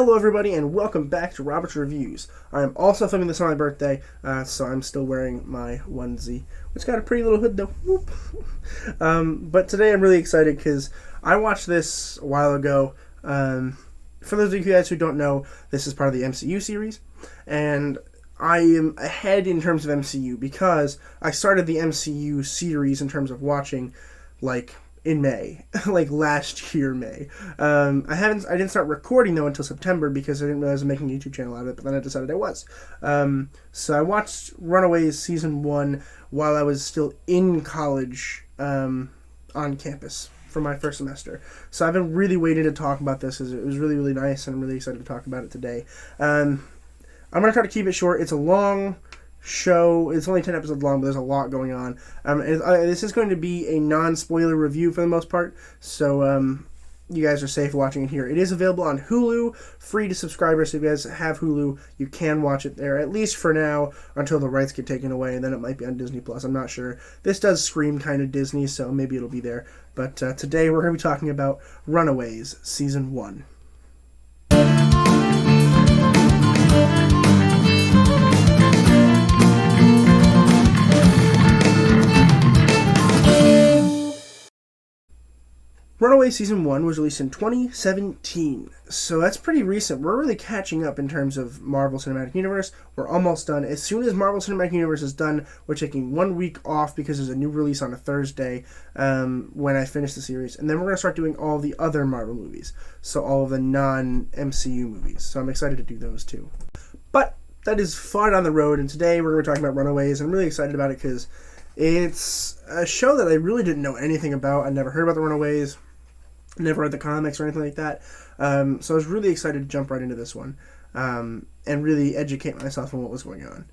Hello everybody and welcome back to Robert's Reviews. I am also filming this on my birthday, so I'm still wearing my onesie, which got a pretty little hood though. Whoop. But today I'm really excited because I watched this a while ago. For those of you guys who don't know, this is part of the MCU series, and I am ahead in terms of MCU because I started the MCU series in terms of watching, in May, last year May. I didn't start recording though until September because I didn't realize I was making a YouTube channel out of it, but then I decided I was. So I watched Runaways Season 1 while I was still in college on campus for my first semester. So I've been really waiting to talk about this because it was really, really nice, and I'm really excited to talk about it today. I'm going to try to keep it short. It's a long show. It's only 10 episodes long, but there's a lot going on. This is going to be a non-spoiler review for the most part, so you guys are safe watching it here. It is available on Hulu, free to subscribers, so if you guys have Hulu, you can watch it there, at least for now, until the rights get taken away, and then it might be on Disney+. I'm not sure. This does scream kind of Disney, so maybe it'll be there. But today we're going to be talking about Runaways Season 1. Runaways Season 1 was released in 2017, so that's pretty recent. We're really catching up in terms of Marvel Cinematic Universe. We're almost done. As soon as Marvel Cinematic Universe is done, we're taking 1 week off because there's a new release on a Thursday when I finish the series. And then we're going to start doing all the other Marvel movies, so all of the non-MCU movies. So I'm excited to do those too. But that is far down the road, and today we're going to be talking about Runaways. I'm really excited about it because it's a show that I really didn't know anything about. I never heard about the Runaways. Never read the comics or anything like that. So I was really excited to jump right into this one and really educate myself on what was going on.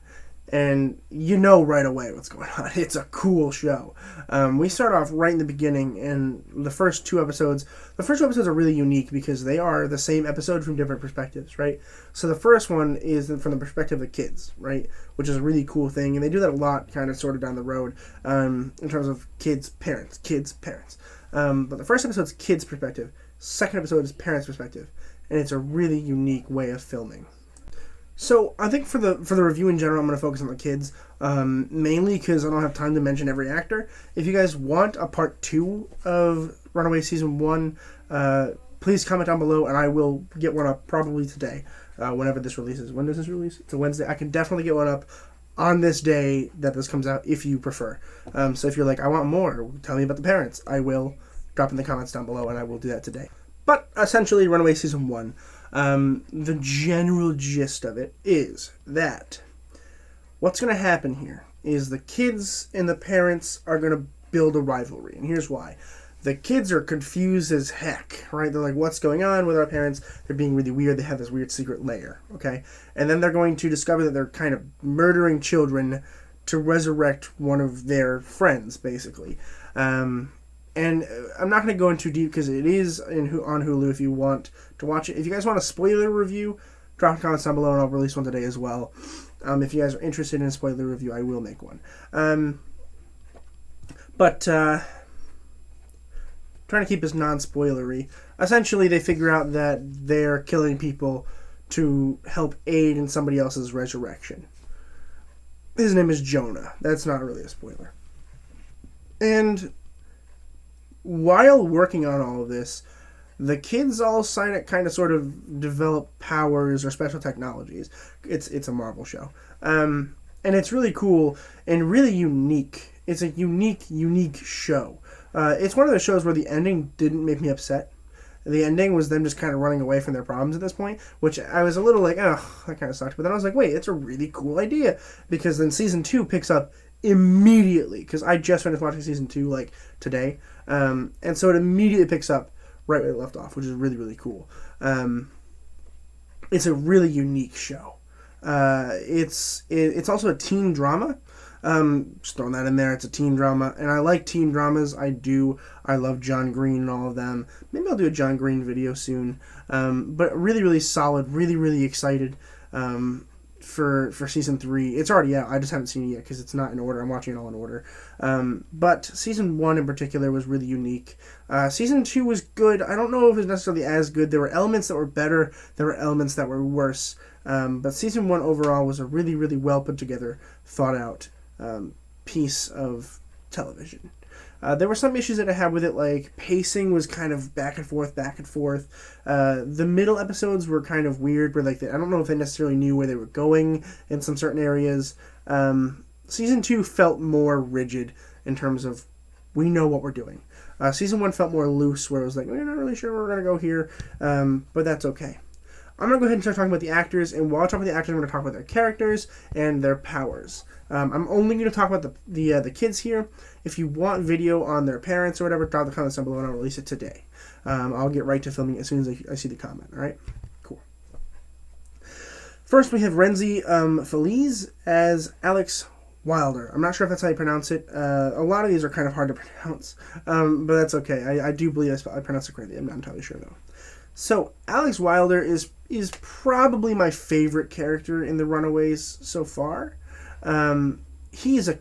And you know right away what's going on. It's a cool show. We start off right in the beginning, and the first two episodes are really unique because they are the same episode from different perspectives, right? So the first one is from the perspective of the kids, right? Which is a really cool thing, and they do that a lot kind of sort of down the road in terms of kids, parents. But the first episode is kids' perspective. Second episode is parents' perspective, and it's a really unique way of filming. So I think for the review in general, I'm going to focus on the kids, mainly because I don't have time to mention every actor. If you guys want a part 2 of Runaway Season 1, please comment down below, and I will get one up probably today, whenever this releases. When does this release? It's a Wednesday. I can definitely get one up on this day that this comes out, if you prefer. So if you're like, I want more, tell me about the parents, I will drop in the comments down below, and I will do that today. But essentially, Runaway Season 1, the general gist of it is that what's going to happen here is the kids and the parents are going to build a rivalry, and here's why. The kids are confused as heck, right? They're like, what's going on with our parents? They're being really weird. They have this weird secret lair, okay? And then they're going to discover that they're kind of murdering children to resurrect one of their friends, basically. And I'm not going to go into too deep because it is on Hulu if you want to watch it. If you guys want a spoiler review, drop comments down below and I'll release one today as well. If you guys are interested in a spoiler review, I will make one. Trying to keep this non-spoilery. Essentially, they figure out that they're killing people to help aid in somebody else's resurrection. His name is Jonah. That's not really a spoiler. And while working on all of this, the kids all kind of sort of develop powers or special technologies. It's a Marvel show. And it's really cool and really unique. It's a unique show. It's one of those shows where the ending didn't make me upset. The ending was them just kind of running away from their problems at this point, which I was a little like, oh, that kind of sucked. But then I was like, wait, it's a really cool idea. Because then Season 2 picks up immediately. Because I just finished watching Season 2, today. And so it immediately picks up right where it left off, which is really, really cool. It's a really unique show. It's also a teen drama. Just throwing that in there. It's a teen drama, and I like teen dramas. I love John Green and all of them. Maybe I'll do a John Green video soon. But really, really solid. Really, really excited. for season 3. It's already out. I just haven't seen it yet because it's not in order. I'm watching it all in order. But season 1 in particular was really unique. Season 2 was good. I don't know if it was necessarily as good. There were elements that were better. There were elements that were worse. But season 1 overall was a really, really well put together, thought out piece of television. There were some issues that I had with it, like pacing was kind of back and forth. The middle episodes were kind of weird, where like I don't know if they necessarily knew where they were going in some certain areas. Season 2 felt more rigid in terms of we know what we're doing. Season 1 felt more loose, where it was like we're not really sure where we're gonna go here, but that's okay. I'm going to go ahead and start talking about the actors, and while I talk about the actors, I'm going to talk about their characters and their powers. I'm only going to talk about the kids here. If you want video on their parents or whatever, drop the comments down below, and I'll release it today. I'll get right to filming as soon as I see the comment, all right? Cool. First, we have Renzi Feliz as Alex Wilder. I'm not sure if that's how you pronounce it. A lot of these are kind of hard to pronounce, but that's okay. I do believe I pronounced it correctly. I'm not entirely sure, though. So, Alex Wilder is probably my favorite character in the Runaways so far. He's a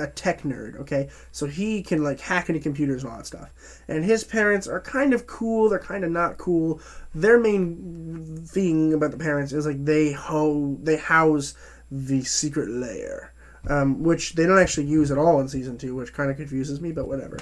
tech nerd, okay? So he can, like, hack into computers and all that stuff. And his parents are kind of cool. They're kind of not cool. Their main thing about the parents is, like, they house the secret lair, which they don't actually use at all in Season 2, which kind of confuses me, but whatever.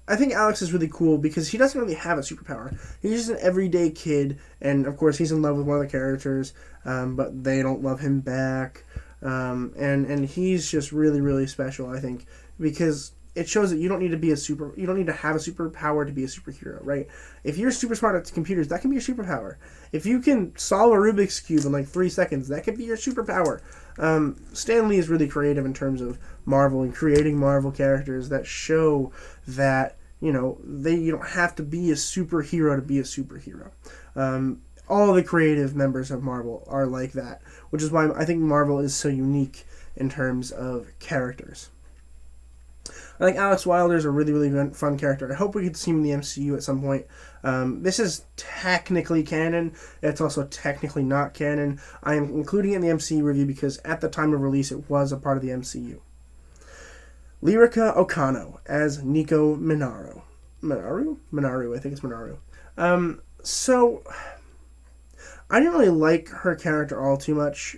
I think Alex is really cool because he doesn't really have a superpower. He's just an everyday kid, and of course he's in love with one of the characters, but they don't love him back. And he's just really, really special, I think, because it shows that you don't need to have a superpower to be a superhero, right? If you're super smart at computers, that can be your superpower. If you can solve a Rubik's Cube in like 3 seconds, that could be your superpower. Stan Lee is really creative in terms of Marvel and creating Marvel characters that show that, you don't have to be a superhero to be a superhero. All the creative members of Marvel are like that, which is why I think Marvel is so unique in terms of characters. I think Alex Wilder is a really, really fun character. I hope we get to see him in the MCU at some point. This is technically canon. It's also technically not canon. I am including it in the MCU review because at the time of release, it was a part of the MCU. Lyrica Okano as Nico Monaro. Monaro, I think it's Monaro. So, I didn't really like her character all too much.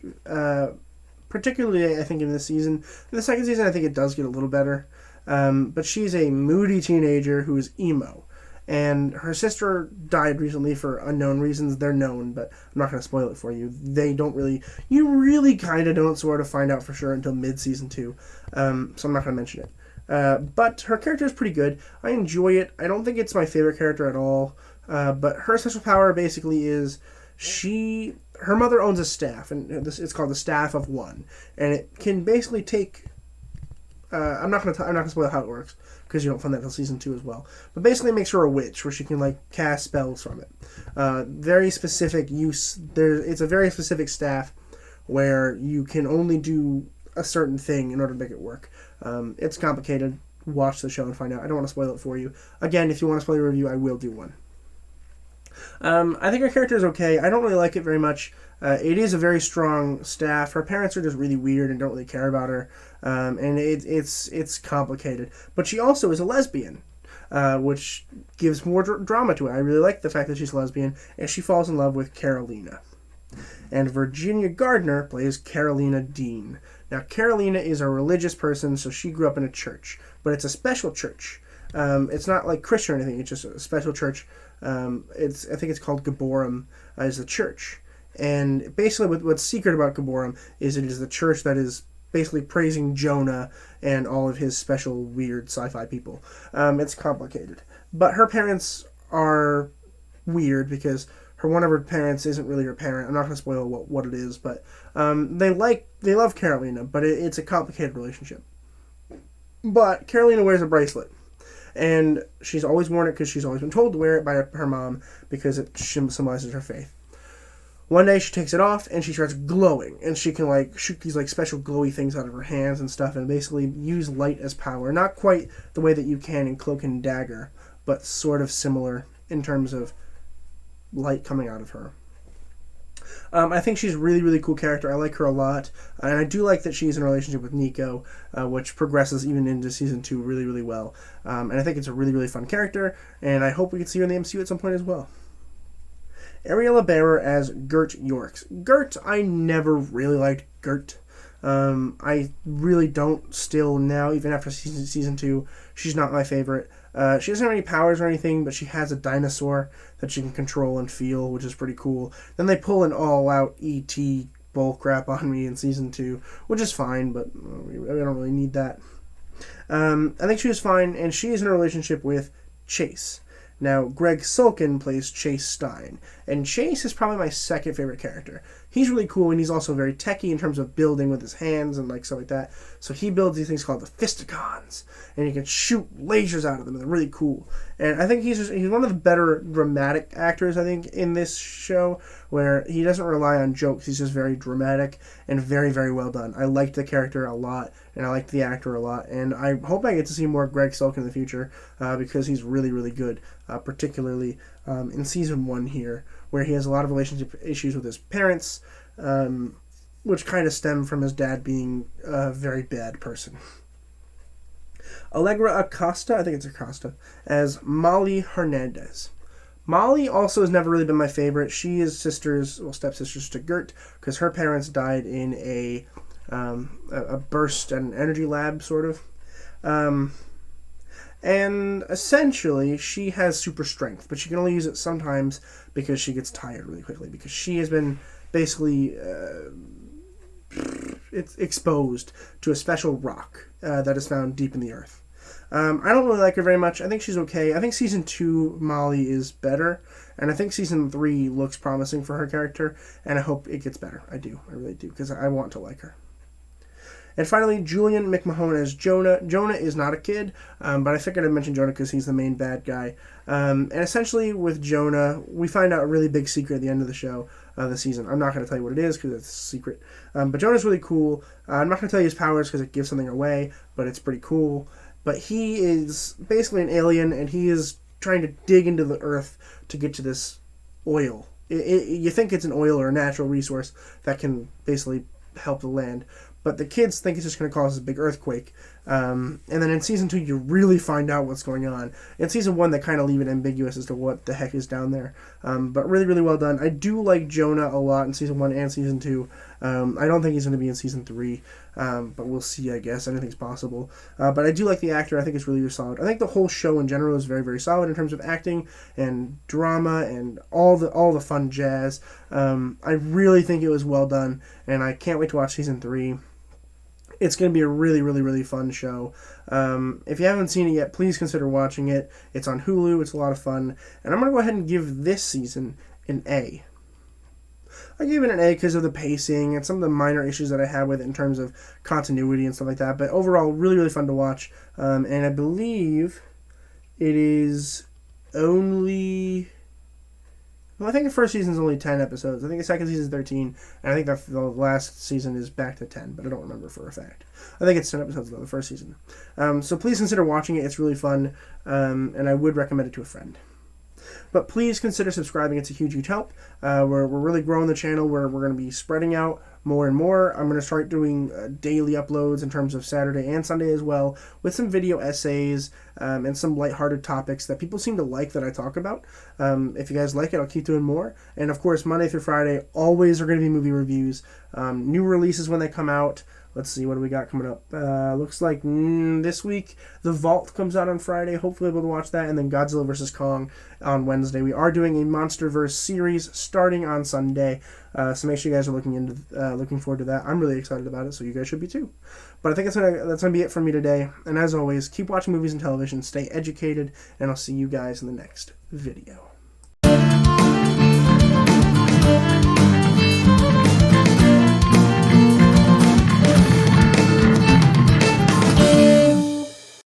Particularly, I think, in this season. In the second season, I think it does get a little better. But she's a moody teenager who is emo. And her sister died recently for unknown reasons. They're known, but I'm not going to spoil it for you. You really kind of don't sort of find out for sure until mid-season 2. So I'm not going to mention it. But her character is pretty good. I enjoy it. I don't think it's my favorite character at all. But her special power basically is her mother owns a staff, and it's called the Staff of One. And it can basically take... I'm not gonna spoil how it works because you don't find that until season 2 as well. But basically, it makes her a witch, where she can like cast spells from it. Very specific use. It's a very specific staff where you can only do a certain thing in order to make it work. It's complicated. Watch the show and find out. I don't want to spoil it for you. Again, if you want to spoil a review, I will do one. I think her character is okay. I don't really like it very much. It is a very strong staff. Her parents are just really weird and don't really care about her. And it's complicated. But she also is a lesbian, which gives more drama to it. I really like the fact that she's a lesbian, and she falls in love with Carolina. And Virginia Gardner plays Carolina Dean. Now, Carolina is a religious person, so she grew up in a church. But it's a special church. It's not like Christian or anything. It's just a special church. I think it's called Geborum is the church. And basically what's secret about Geborum is it is the church that is basically praising Jonah and all of his special weird sci-fi people. It's complicated. But her parents are weird because one of her parents isn't really her parent. I'm not going to spoil what it is, but they love Carolina, but it's a complicated relationship. But Carolina wears a bracelet. And she's always worn it because she's always been told to wear it by her mom because it symbolizes her faith. One day she takes it off and she starts glowing. And she can like shoot these like special glowy things out of her hands and stuff and basically use light as power. Not quite the way that you can in Cloak and Dagger, but sort of similar in terms of light coming out of her. I think she's a really, really cool character. I like her a lot. And I do like that she's in a relationship with Nico, which progresses even into season 2 really, really well. And I think it's a really, really fun character, and I hope we can see her in the MCU at some point as well. Ariella Bearer as Gert Yorks. Gert, I never really liked Gert. I really don't still now, even after season 2. She's not my favorite. She doesn't have any powers or anything, but she has a dinosaur that she can control and feel, which is pretty cool. Then they pull an all-out E.T. bullcrap on me in season 2, which is fine, but I don't really need that. I think she was fine, and she is in a relationship with Chase. Now, Greg Sulkin plays Chase Stein, and Chase is probably my second favorite character. He's really cool, and he's also very techy in terms of building with his hands and stuff like that. So he builds these things called the Fisticons, and you can shoot lasers out of them, and they're really cool. And I think he's one of the better dramatic actors, I think, in this show, where he doesn't rely on jokes. He's just very dramatic and very, very well done. I liked the character a lot, and I liked the actor a lot, and I hope I get to see more Greg Sulkin in the future, because he's really, really good, particularly in season 1 here, where he has a lot of relationship issues with his parents, which kind of stem from his dad being a very bad person. Allegra Acosta, I think it's Acosta, as Molly Hernandez. Molly also has never really been my favorite. She is stepsisters to Gert, because her parents died in a burst at an energy lab, sort of. And essentially, she has super strength, but she can only use it sometimes because she gets tired really quickly, because she has been basically exposed to a special rock that is found deep in the earth. I don't really like her very much. I think she's okay. I think season 2 Molly is better, and I think season 3 looks promising for her character, and I hope it gets better. I do. I really do, because I want to like her. And finally, Julian McMahon as Jonah. Jonah is not a kid, but I figured I'd mention Jonah because he's the main bad guy. And essentially, with Jonah, we find out a really big secret at the end of the show, the season. I'm not going to tell you what it is because it's a secret. But Jonah's really cool. I'm not going to tell you his powers because it gives something away, but it's pretty cool. But he is basically an alien, and he is trying to dig into the earth to get to this oil. You think it's an oil or a natural resource that can basically help the land. But the kids think it's just going to cause a big earthquake. And then in season 2, you really find out what's going on. In season 1, they kind of leave it ambiguous as to what the heck is down there. But really, really well done. I do like Jonah a lot in season 1 and season 2. I don't think he's going to be in season 3. But we'll see, I guess. Anything's possible. But I do like the actor. I think it's really, really solid. I think the whole show in general is very, very solid in terms of acting and drama and all the fun jazz. I really think it was well done. And I can't wait to watch season 3. It's going to be a really, really, really fun show. If you haven't seen it yet, please consider watching it. It's on Hulu. It's a lot of fun. And I'm going to go ahead and give this season an A. I gave it an A because of the pacing and some of the minor issues that I had with it in terms of continuity and stuff like that. But overall, really, really fun to watch. And I believe it is only... Well, I think the first season is only 10 episodes. I think the second season is 13, and I think the last season is back to 10, but I don't remember for a fact. I think it's 10 episodes, though, the first season. So please consider watching it. It's really fun, and I would recommend it to a friend. But please consider subscribing. It's a huge, huge help. We're really growing the channel where we're going to be spreading out more and more. I'm going to start doing daily uploads in terms of Saturday and Sunday as well, with some video essays and some lighthearted topics that people seem to like that I talk about. If you guys like it, I'll keep doing more. And of course, Monday through Friday always are going to be movie reviews. New releases when they come out. Let's see, what do we got coming up? Looks like this week, The Vault comes out on Friday. Hopefully able to watch that. And then Godzilla vs. Kong on Wednesday. We are doing a MonsterVerse series starting on Sunday. So make sure you guys are looking forward to that. I'm really excited about it, so you guys should be too. But I think that's gonna be it from me today. And as always, keep watching movies and television. Stay educated. And I'll see you guys in the next video.